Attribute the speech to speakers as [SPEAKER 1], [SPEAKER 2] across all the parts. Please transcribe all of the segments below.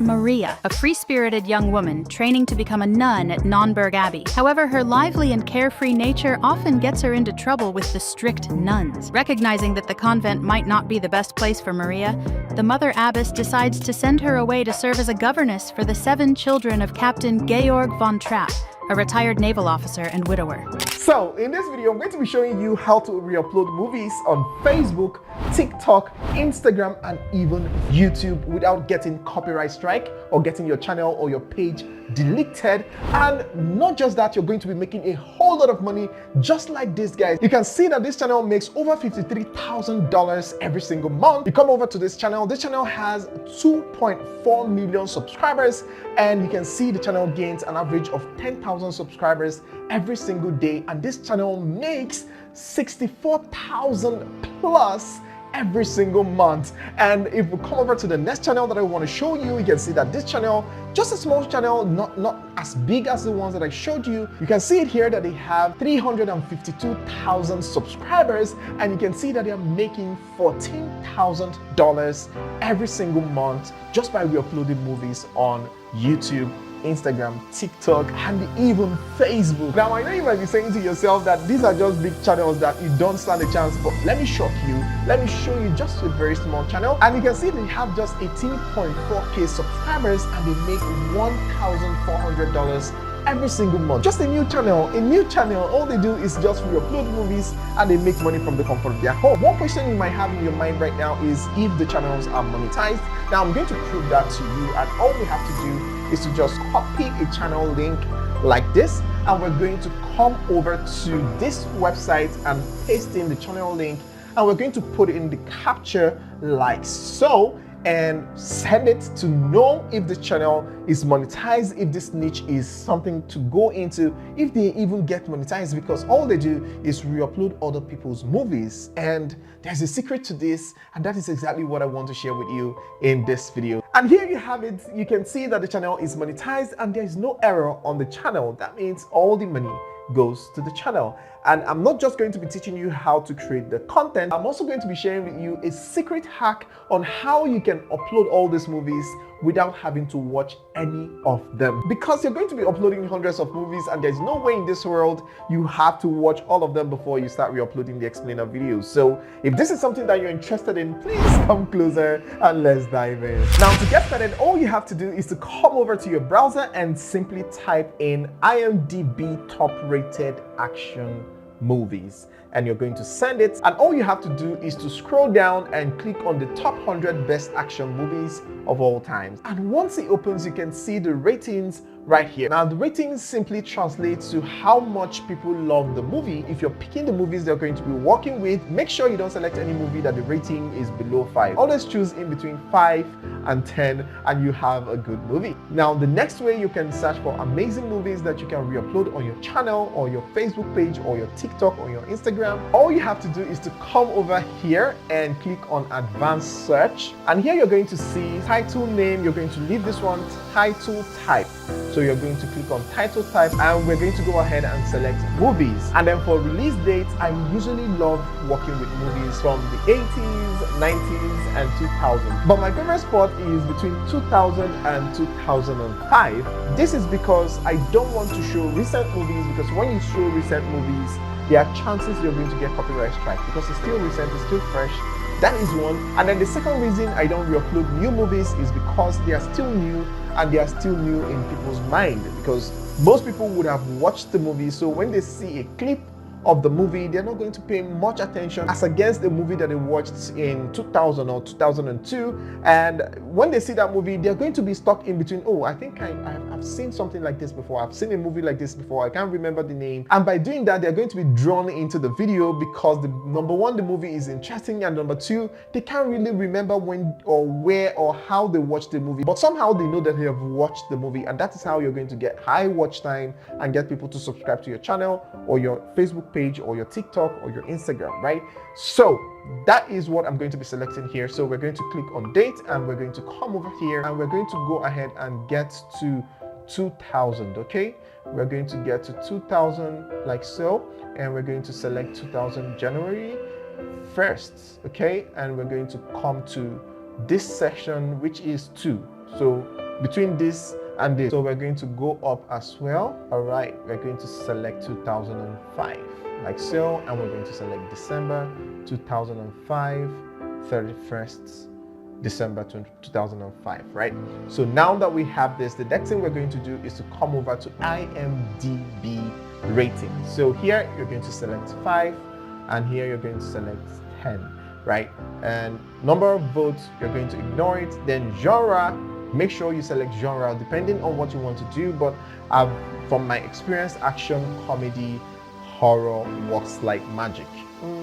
[SPEAKER 1] Maria, a free-spirited young woman training to become a nun at Nonberg Abbey. However, her lively and carefree nature often gets her into trouble with the strict nuns. Recognizing that the convent might not be the best place for Maria, the mother abbess decides to send her away to serve as a governess for the 7 children of Captain Georg von Trapp, a retired naval officer and widower.
[SPEAKER 2] So, in this video, I'm going to be showing you how to re-upload movies on Facebook, TikTok, Instagram, and even YouTube without getting copyright strike or getting your channel or your page deleted. And not just that, you're going to be making a whole lot of money just like this, guys. You can see that this channel makes over $53,000 every single month. You come over to this channel has 2.4 million subscribers, and you can see the channel gains an average of 10,000 subscribers every single day, and this channel makes 64,000 plus every single month. And if we come over to the next channel that I want to show you, you can see that this channel, just a small channel, not as big as the ones that I showed you. You can see it here that they have 352,000 subscribers, and you can see that they are making $14,000 every single month just by re-uploading movies on YouTube, Instagram, TikTok, and even Facebook. Now, I know you might be saying to yourself that these are just big channels that you don't stand a chance, but let me shock you. Let me show you just a very small channel, and you can see they have just 18.4K subscribers and they make $1,400 every single month. Just a new channel, all they do is just re-upload movies and they make money from the comfort of their home. One question you might have in your mind right now is if the channels are monetized. Now, I'm going to prove that to you, and all we have to do is to just copy a channel link like this, and we're going to come over to this website and paste in the channel link, and we're going to put it in the capture like so, and send it to know if the channel is monetized, if this niche is something to go into, if they even get monetized, because all they do is re-upload other people's movies. And there's a secret to this, and that is exactly what I want to share with you in this video. And here you have it. You can see that the channel is monetized and there is no error on the channel. That means all the money goes to the channel. And I'm not just going to be teaching you how to create the content, I'm also going to be sharing with you a secret hack on how you can upload all these movies without having to watch any of them. Because you're going to be uploading hundreds of movies, and there's no way in this world you have to watch all of them before you start re-uploading the explainer videos. So if this is something that you're interested in, please come closer and let's dive in. Now, to get started, all you have to do is to come over to your browser and simply type in IMDb top rated action movies, and you're going to send it, and all you have to do is to scroll down and click on the top 100 best action movies of all time. And once it opens, you can see the ratings right here. Now, the ratings simply translates to how much people love the movie. If you're picking the movies they're going to be working with, make sure you don't select any movie that the rating is below 5. Always choose in between 5 and 10 and you have a good movie. Now, the next way you can search for amazing movies that you can re-upload on your channel or your Facebook page or your TikTok or your Instagram, all you have to do is to come over here and click on advanced search, and here you're going to see title name. You're going to leave this one title type. So you're going to click on title type, and we're going to go ahead and select movies. And then for release dates, I usually love working with movies from the 80s, 90s, and 2000s. But my favorite spot is between 2000 and 2005. This is because I don't want to show recent movies, because when you show recent movies, there are chances you're going to get copyright strike because it's still recent, it's still fresh. That is one. And then the second reason I don't re-upload new movies is because they are still new, and they are still new in people's mind, because most people would have watched the movie, so when they see a clip of the movie, they're not going to pay much attention as against the movie that they watched in 2000 or 2002. And when they see that movie, they're going to be stuck in between. Oh, I think I've seen something like this before. I've seen a movie like this before. I can't remember the name. And by doing that, they're going to be drawn into the video because number one, the movie is interesting, and number two, they can't really remember when or where or how they watched the movie. But somehow they know that they have watched the movie, and that is how you're going to get high watch time and get people to subscribe to your channel or your Facebook page or your TikTok or your Instagram, right? So that is what I'm going to be selecting here. So we're going to click on date, and we're going to come over here, and we're going to go ahead and get to 2000. Okay, we're going to get to 2000 like so, and we're going to select 2000 January 1st. Okay, and we're going to come to this section, which is 2. So between this and this. So we're going to go up as well. All right, we're going to select 2005 like so, and we're going to select December 2005, 31st December 2005, right? So now that we have this, the next thing we're going to do is to come over to IMDb rating. So here you're going to select 5, and here you're going to select 10, right? And number of votes, you're going to ignore it. Then genre, make sure you select genre depending on what you want to do, but from my experience, action, comedy, horror works like magic.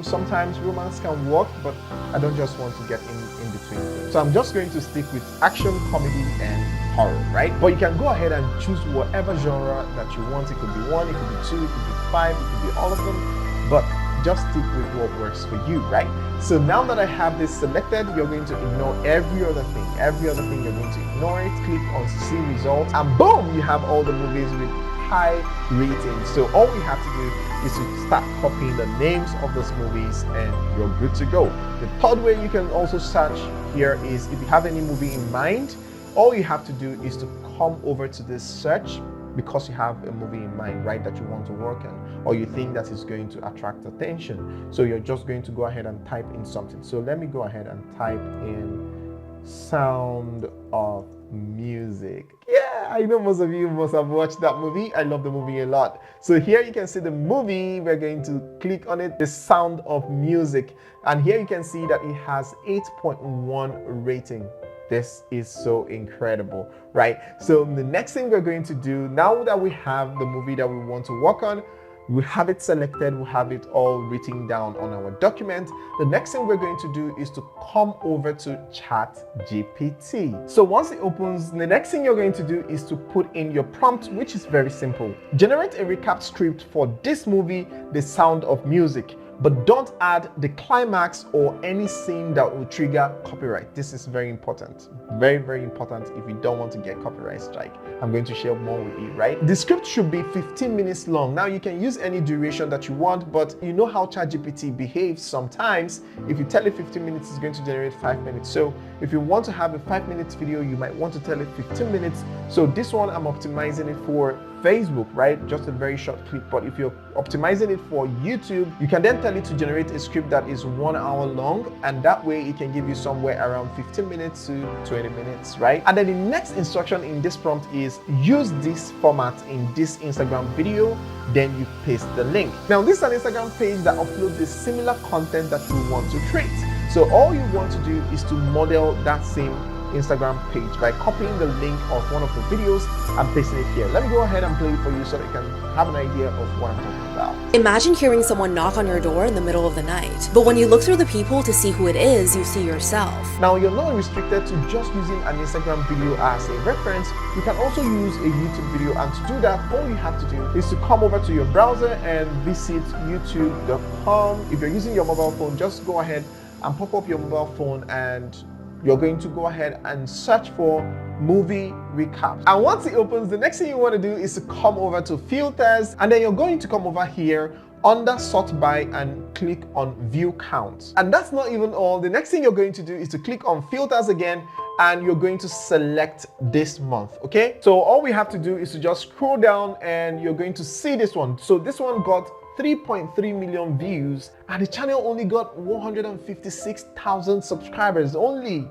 [SPEAKER 2] Sometimes romance can work, but I don't just want to get in between things. So I'm just going to stick with action, comedy, and horror, right? But you can go ahead and choose whatever genre that you want. It could be 1, it could be 2, it could be 5, it could be all of them, but just stick with what works for you, right? So now that I have this selected, you're going to ignore every other thing. Every other thing, you're going to ignore it, click on see results, and boom, you have all the movies with high ratings. So all we have to do is to start copying the names of those movies and you're good to go. The third way you can also search here is if you have any movie in mind, all you have to do is to come over to this search because you have a movie in mind, right, that you want to work on, or you think that is going to attract attention. So you're just going to go ahead and type in something. So let me go ahead and type in Sound of Music. Yeah, I know most of you must have watched that movie. I love the movie a lot. So here you can see the movie. We're going to click on it, The Sound of Music. And here you can see that it has 8.1 rating. This is so incredible, right? So the next thing we're going to do, now that we have the movie that we want to work on, we have it selected, we have it all written down on our document. The next thing we're going to do is to come over to ChatGPT. So once it opens, the next thing you're going to do is to put in your prompt, which is very simple. Generate a recap script for this movie, The Sound of Music, but don't add the climax or any scene that will trigger copyright. This is very important. Very, very important if you don't want to get copyright strike. I'm going to share more with you, right? The script should be 15 minutes long. Now you can use any duration that you want, but you know how ChatGPT behaves sometimes. If you tell it 15 minutes, it's going to generate 5 minutes. So if you want to have a 5-minute video, you might want to tell it 15 minutes. So this one, I'm optimizing it for Facebook, right? Just a very short clip. But if you're optimizing it for YouTube, you can then tell it to generate a script that is 1 hour long, and that way it can give you somewhere around 15 minutes to 20 minutes, right? And then the next instruction in this prompt is use this format in this Instagram video, then you paste the link. Now this is an Instagram page that uploads the similar content that you want to create. So all you want to do is to model that same Instagram page by copying the link of one of the videos and pasting it here. Let me go ahead and play it for you so that you can have an idea of what I'm talking about.
[SPEAKER 3] Imagine hearing someone knock on your door in the middle of the night, but when you look through the people to see who it is, you see yourself.
[SPEAKER 2] Now you're not restricted to just using an Instagram video as a reference. You can also use a YouTube video, and to do that, all you have to do is to come over to your browser and visit youtube.com. If you're using your mobile phone, just go ahead and pop up your mobile phone and you're going to go ahead and search for movie recap. And once it opens, the next thing you want to do is to come over to filters, and then you're going to come over here under sort by and click on view count. And that's not even all. The next thing you're going to do is to click on filters again, and you're going to select this month, okay? So all we have to do is to just scroll down and you're going to see this one. So this one got 3.3 million views, and the channel only got 156,000 subscribers only,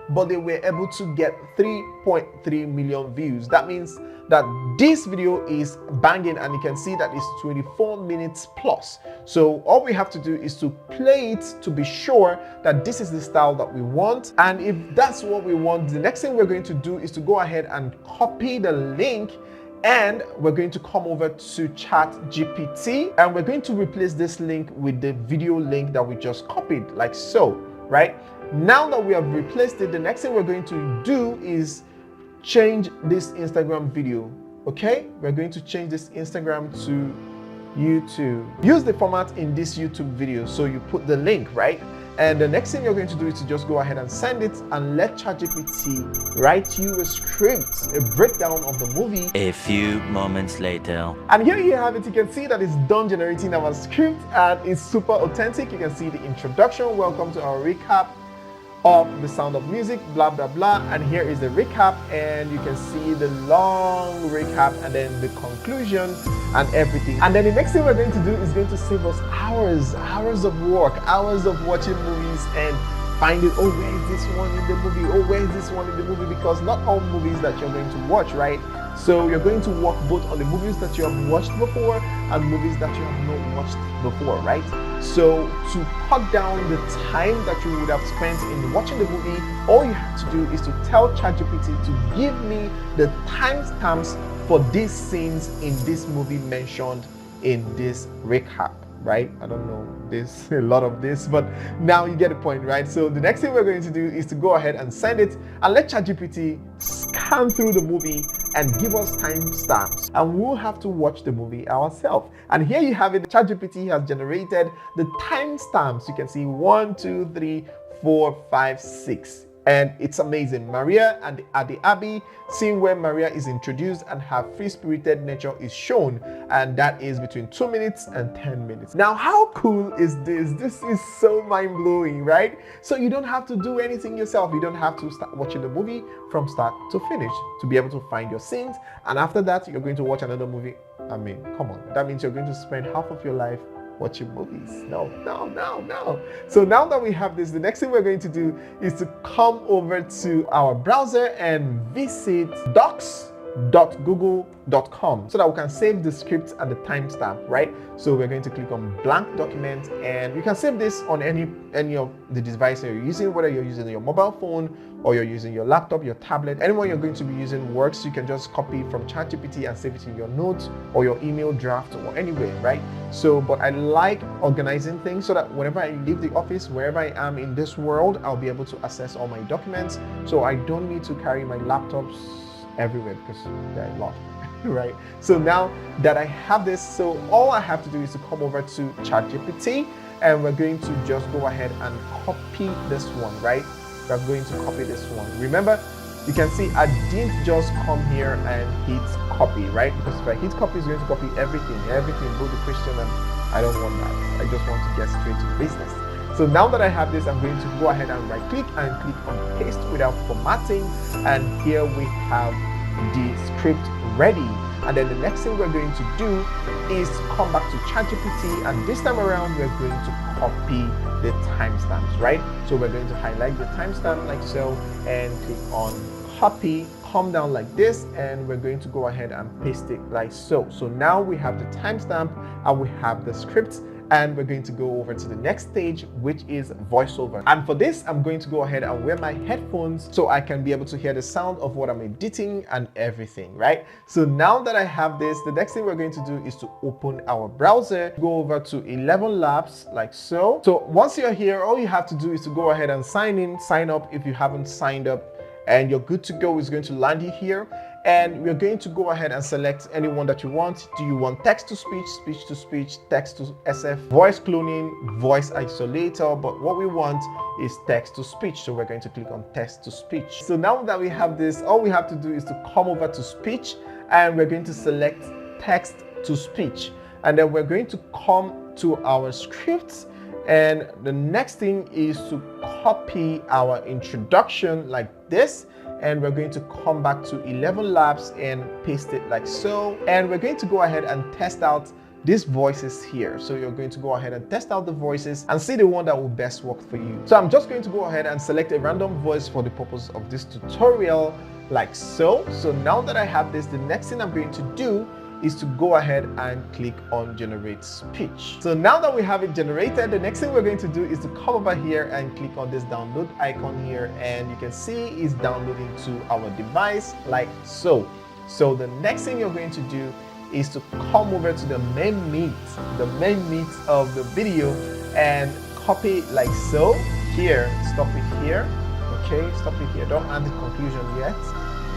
[SPEAKER 2] but they were able to get 3.3 million views. That means that this video is banging, and you can see that it's 24 minutes plus. So all we have to do is to play it to be sure that this is the style that we want. And if that's what we want, the next thing we're going to do is to go ahead and copy the link, and we're going to come over to ChatGPT, and we're going to replace this link with the video link that we just copied, like so, right? Now that we have replaced it, the next thing we're going to do is change this Instagram video, okay? We're going to change this Instagram to YouTube. Use the format in this YouTube video. So you put the link, right? And the next thing you're going to do is to just go ahead and send it and let ChatGPT write you a script, a breakdown of the movie.
[SPEAKER 4] A few moments later.
[SPEAKER 2] And here you have it. You can see that it's done generating our script, and it's super authentic. You can see the introduction, welcome to our recap. of The Sound of Music, blah blah blah, and here is the recap, and you can see the long recap and then the conclusion and everything. And then the next thing we're going to do is going to save us hours of work, hours of watching movies and finding, oh, where is this one in the movie, oh, where is this one in the movie, because not all movies that you're going to watch, right? So you're going to work both on the movies that you have watched before and movies that you have not watched before, right? So to cut down the time that you would have spent in watching the movie, all you have to do is to tell ChatGPT to give me the timestamps for these scenes in this movie mentioned in this recap, right? I don't know, there's a lot of this, but now you get the point, right? So the next thing we're going to do is to go ahead and send it and let ChatGPT scan through the movie and give us timestamps, and we'll have to watch the movie ourselves. And here you have it. ChatGPT has generated the timestamps. You can see 1, 2, 3, 4, 5, 6. And it's amazing. Maria and at the Abbey, scene where Maria is introduced and her free-spirited nature is shown, and that is between 2 minutes and 10 minutes. Now, how cool is this? This is so mind-blowing, right? So you don't have to do anything yourself. You don't have to start watching the movie from start to finish to be able to find your scenes, and after that, you're going to watch another movie. I mean, come on. That means you're going to spend half of your life watching movies. No. So now that we have this, the next thing we're going to do is to come over to our browser and visit docs.google.com so that we can save the script and the timestamp, right? So we're going to click on blank document, and you can save this on any of the devices you're using, whether you're using your mobile phone or you're using your laptop, your tablet, anyone you're going to be using works. You can just copy from ChatGPT and save it in your notes or your email draft or anywhere, right? So, but I like organizing things so that whenever I leave the office, wherever I am in this world, I'll be able to access all my documents. So I don't need to carry my laptops everywhere because there are a lot, right? So now that I have this, so all I have to do is to come over to ChatGPT, and we're going to just go ahead and copy this one, right? We're going to copy this one. Remember, you can see I didn't just come here and hit copy, right? Because if I hit copy, it's going to copy everything, both the question, and I don't want that. I just want to get straight to business. So now that I have this, I'm going to go ahead and right click and click on paste without formatting, and here we have the script ready. And then the next thing we're going to do is come back to ChatGPT, and this time around we're going to copy the timestamps, right? So we're going to highlight the timestamp like so and click on copy, come down like this, and we're going to go ahead and paste it like so. So now we have the timestamp and we have the script, and we're going to go over to the next stage, which is voiceover. And for this, I'm going to go ahead and wear my headphones so I can be able to hear the sound of what I'm editing and everything, right? So now that I have this, the next thing we're going to do is to open our browser, go over to 11 Labs like so. So once you're here, all you have to do is to go ahead and sign in, sign up if you haven't signed up, and you're good to go. Is going to land you here, and we're going to go ahead and select anyone that you want. Do you want text to speech, speech to speech, text to SF, voice cloning, voice isolator? But what we want is text to speech, so we're going to click on text to speech. So now that we have this, all we have to do is to come over to speech, and we're going to select text to speech, and then we're going to come to our scripts. And the next thing is to copy our introduction like this, and we're going to come back to 11 Labs and paste it like so. And we're going to go ahead and test out these voices here. So you're going to go ahead and test out the voices and see the one that will best work for you. So I'm just going to go ahead and select a random voice for the purpose of this tutorial like so. So now that I have this, the next thing I'm going to do is to go ahead and click on generate speech. So now that we have it generated, the next thing we're going to do is to come over here and click on this download icon here, and you can see it's downloading to our device like so. So the next thing you're going to do is to come over to the main meat of the video and copy like so. Here, stop it here. Okay, stop it here. Don't add the conclusion yet.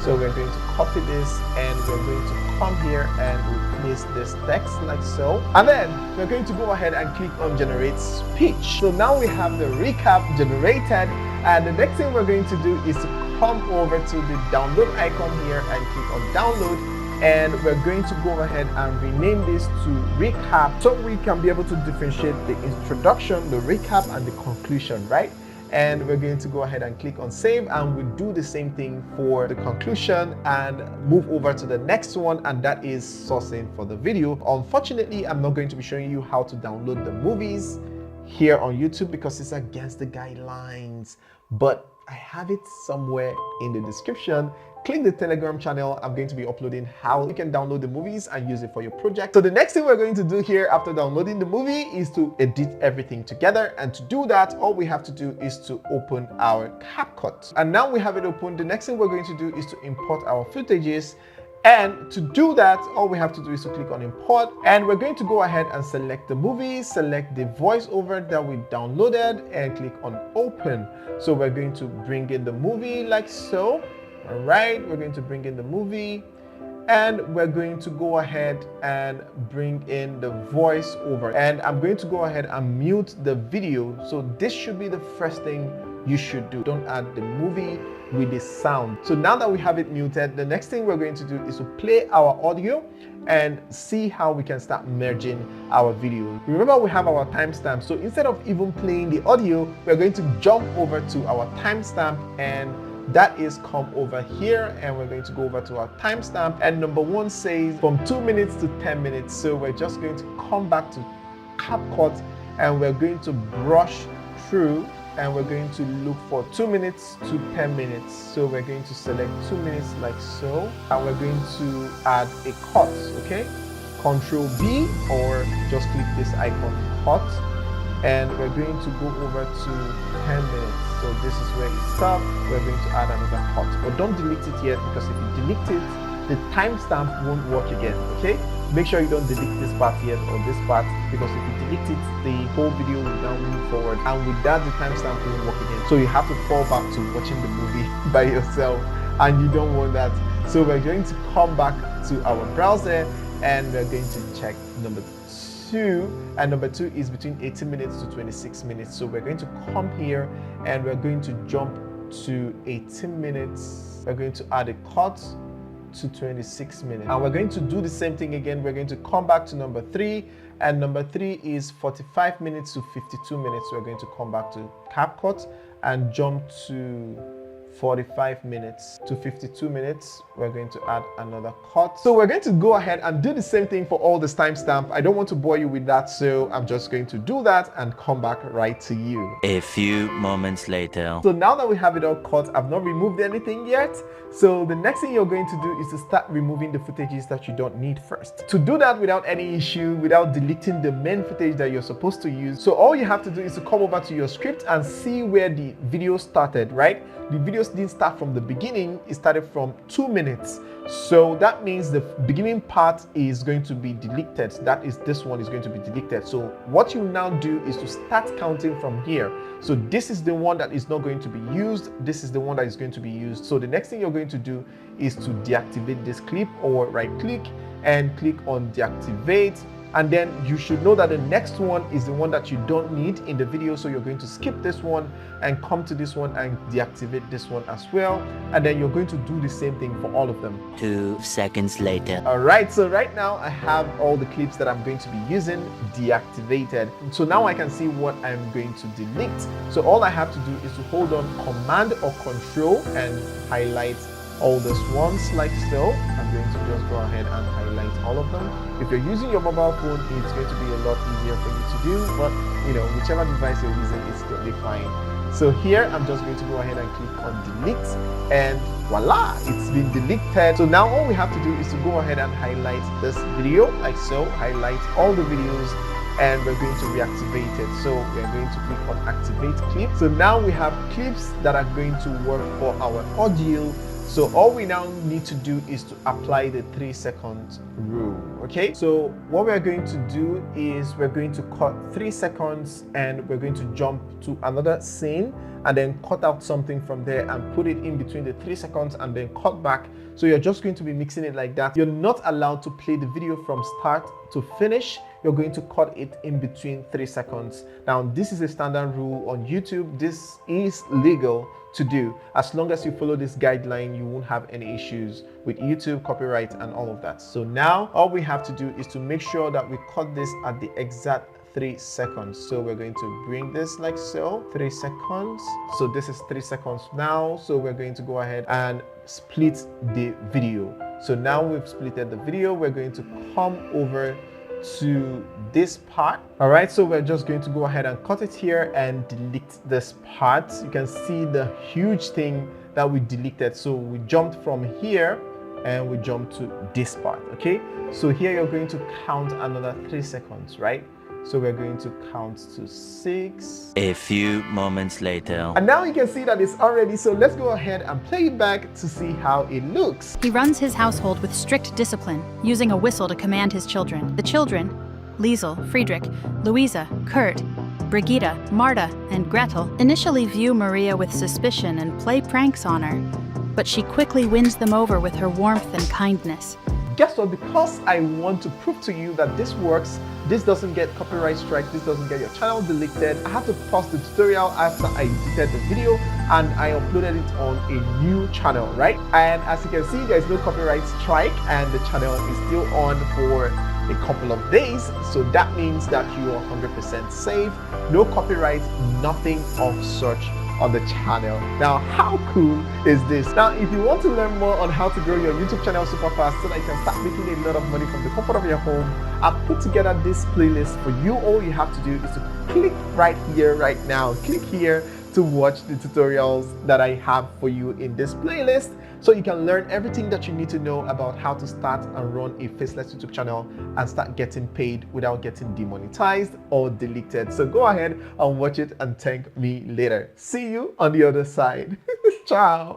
[SPEAKER 2] So we're going to copy this, and we're going to come here and replace this text like so. And then we're going to go ahead and click on generate speech. So now we have the recap generated, and the next thing we're going to do is to come over to the download icon here and click on download, and we're going to go ahead and rename this to recap so we can be able to differentiate the introduction, the recap, and the conclusion, right? and we're going to go ahead and click on save, and we do the same thing for the conclusion and move over to the next one, and that is sourcing for the video. Unfortunately, I'm not going to be showing you how to download the movies here on YouTube because it's against the guidelines, but I have it somewhere in the description. Click the Telegram channel. I'm going to be uploading how you can download the movies and use it for your project. So the next thing we're going to do here after downloading the movie is to edit everything together. And to do that, all we have to do is to open our CapCut. And now we have it open. The next thing we're going to do is to import our footages. And to do that, all we have to do is to click on import, and we're going to go ahead and select the movie, select the voiceover that we downloaded, and click on open. So we're going to bring in the movie like so. All right, we're going to bring in the movie, and we're going to go ahead and bring in the voiceover, and I'm going to go ahead and mute the video. So this should be the first thing you should do. Don't add the movie with the sound. So now that we have it muted, the next thing we're going to do is to play our audio and see how we can start merging our video. Remember, we have our timestamp, so instead of even playing the audio, we're going to jump over to our timestamp, and that is come over here, and we're going to go over to our timestamp, and number 1 says from 2 minutes to 10 minutes. So we're just going to come back to CapCut, and we're going to brush through, and we're going to look for 2 minutes to 10 minutes. So we're going to select 2 minutes like so, and we're going to add a cut. Okay, Control B, or just click this icon, cut, and we're going to go over to 10 minutes. So this is where it stopped. We're going to add another cut, but don't delete it yet, because if you delete it, the timestamp won't work again. Okay, make sure you don't delete this part yet, or this part, because if you delete it, the whole video will now move forward, and with that, the timestamp won't work again. So you have to fall back to watching the movie by yourself, and you don't want that. So we're going to come back to our browser, and we're going to check number 2, and number 2 is between 18 minutes to 26 minutes. So we're going to come here, and we're going to jump to 18 minutes. We're going to add a cut to 26 minutes, and we're going to do the same thing again. We're going to come back to number 3, and number 3 is 45 minutes to 52 minutes. We're going to come back to CapCut and jump to 45 minutes to 52 minutes. We're going to add another cut. So we're going to go ahead and do the same thing for all this timestamp. I don't want to bore you with that, so I'm just going to do that and come back right to you.
[SPEAKER 4] A few moments later.
[SPEAKER 2] So now that we have it all cut, I've not removed anything yet. So the next thing you're going to do is to start removing the footages that you don't need first. To do that without any issue, without deleting the main footage that you're supposed to use, so all you have to do is to come over to your script and see where the video started, right? The videos didn't start from the beginning, it started from 2 minutes. So that means the beginning part is going to be deleted. That is, this one is going to be deleted. So what you now do is to start counting from here. So this is the one that is not going to be used. This is the one that is going to be used. So the next thing you're going to do is to deactivate this clip, or right click and click on deactivate. And then you should know that the next one is the one that you don't need in the video. So you're going to skip this one and come to this one and deactivate this one as well. And then you're going to do the same thing for all of them.
[SPEAKER 4] 2 seconds later.
[SPEAKER 2] All right, so right now I have all the clips that I'm going to be using deactivated. So now I can see what I'm going to delete. So all I have to do is to hold on Command or Control and highlight all these ones like so. I'm going to just go ahead and highlight all of them. If you're using your mobile phone, it's going to be a lot easier for you to do, but you know, whichever device you're using is totally fine. So here I'm just going to go ahead and click on delete, and voila, it's been deleted. So now all we have to do is to go ahead and highlight this video like so, highlight all the videos, and we're going to reactivate it. So we're going to click on activate clip. So now we have clips that are going to work for our audio. So all we now need to do is to apply the 3-second rule. Okay, so what we're going to do is we're going to cut 3 seconds, and we're going to jump to another scene and then cut out something from there and put it in between the 3 seconds and then cut back. So you're just going to be mixing it like that. You're not allowed to play the video from start to finish. You're going to cut it in between 3 seconds. Now, this is a standard rule on YouTube. This is legal to do. As long as you follow this guideline, you won't have any issues with YouTube, copyright, and all of that. So now all we have to do is to make sure that we cut this at the exact 3 seconds. So we're going to bring this like so, 3 seconds. So this is 3 seconds now. So we're going to go ahead and split the video. So now we've splitted the video. We're going to come over to this part. All right, so we're just going to go ahead and cut it here and delete this part. You can see the huge thing that we deleted. So we jumped from here and we jumped to this part. Okay, so here you're going to count another 3 seconds, right? So we're going to count to 6.
[SPEAKER 4] A few moments later.
[SPEAKER 2] And now you can see that it's already. So let's go ahead and play it back to see how it looks.
[SPEAKER 1] He runs his household with strict discipline, using a whistle to command his children. The children, Liesel, Friedrich, Louisa, Kurt, Brigitte, Marta, and Gretel, initially view Maria with suspicion and play pranks on her, but she quickly wins them over with her warmth and kindness.
[SPEAKER 2] Guess what? Because I want to prove to you that this works, this doesn't get copyright strike, this doesn't get your channel deleted, I had to pause the tutorial after I edited the video and I uploaded it on a new channel, right? And as you can see, there's no copyright strike and the channel is still on for a couple of days. So that means that you are 100% safe, no copyright, nothing of such on the channel. Now, how cool is this? Now, if you want to learn more on how to grow your YouTube channel super fast so that you can start making a lot of money from the comfort of your home, I've put together this playlist for you. All you have to do is to click right here, right now. Click here to watch the tutorials that I have for you in this playlist, so you can learn everything that you need to know about how to start and run a faceless YouTube channel and start getting paid without getting demonetized or deleted. So go ahead and watch it and thank me later. See you on the other side. Ciao.